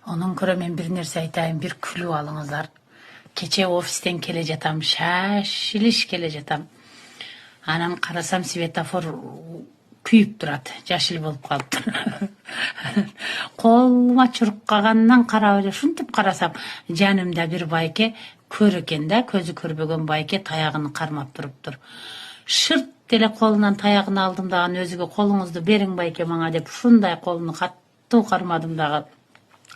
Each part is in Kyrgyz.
Onun көрө мен bir нерсе айтайын, bir күлүп алыңыздар. Кече офистен келе жатам, шашилиш келе жатам. Анан карасам светофор күйүп турат, жашыл болуп калыптыр. Колума чуруп калгандан карап эле ушинтип карасам, жанымда bir байке көр экен да, көзү көрбөгөн байке таягын кармап туруптур. Шырт деле колунан таягын алдым дагы, өзүгө колуңузду бериң байке мага деп ушундай колуну каттуу кармадым дагы.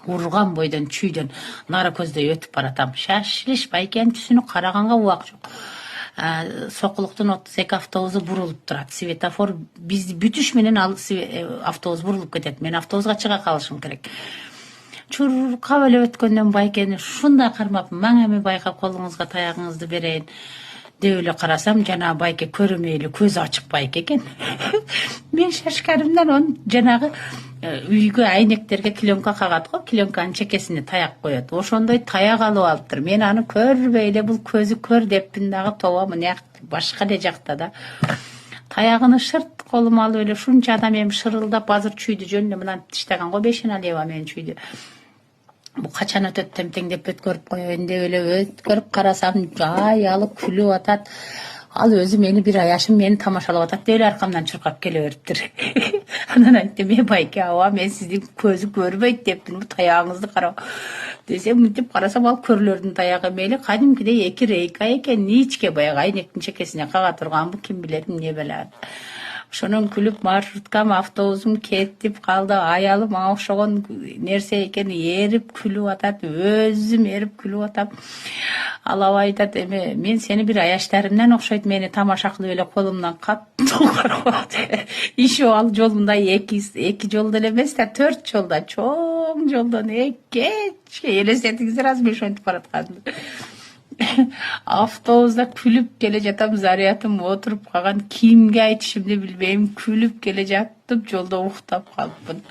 Урган бойдон чүйдөн нара көздөй өтүп баратам. Шашилиш байкенин түсүнү караганга убак жок. Сокулуктун 32 автобусу бурулуп турат. Светофор бизди бүтүш менен автобус бурулуп кетет. Мен автобуска чыга калышым керек. Чуркап эле өткөндөн байкени ушундай кармап, мага эми байка колуңузга таягыңызды берейин деп эле карасам, жана байке көрөмөй эле көзү ачык байке экен. Мен шашканымдан он жанагы үйгө айнектерге клёнка кагат го, клёнканын чекесине таяк коет. Ошондой таяк алып алыптыр. Мен аны көрбөй эле бул көзү көр деппин дагы, тоба мына башка эле жакта да. Таягын шырт колума алып эле ушунча адам эми шырылдап азыр чүйдү жөн эле мынтип тиштаган го, бешина лева менен чүйдү. Бу качан өтөт темтеңдеп өткөрүп коеюн деп эле өткөрүп карасам, жай алып күлүп атат. Ал өзү мени bir аяшым мени тамашалап атат деп эле аркамдан чуркап келе бериптир. Анан айттым, байке аба, мен сиздин көзү көрбөйт деппин, таягыңызды карап десем, мынтип карасам ал көрлөрдүн таягы мели кадимкидей эки рейка экен, ничке баягы айнектин чекесине кага турганбы, ким билет эмне белет. Ошонун күлүп маршруткам, автобусум кетип калды. Аялы мага окшогон нерсе экен, эрип күлүп атат, өзүм эрип күлүп атам. Ал аба айтат, эми мен сени bir аяштарымдан окшойт, мени тамаша кылып эле колумдан каттуу карап. Иши ал жолунда эки жолдо эле эмес да, 4 жолдо, чоң жолдон экечке элестетиңиздер азыр мен ошентип баратканымды. Автобуста күлүп келе жатам, зарядым отуруп калган, кимге айтышымды билбейм, күлүп келе жаттым, жолдо уктап калыпмын.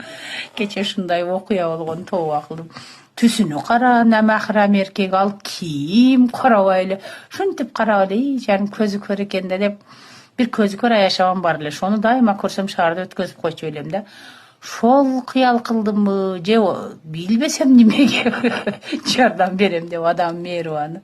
Кече ушундай окуя болгон, тоба кылдым. Түсүнү кара, намахрам эркек, ал ким, карабай эле ушинтип карап эле, жаным көзү көр экен да деп, bir көзү көр аяшабам бар эле, ошону дайыма көрсөм шаарда өткөзүп койчу элем да. Шол кыял кылдымбы же билбесем немеге жардам берем деп адам мээрубаны.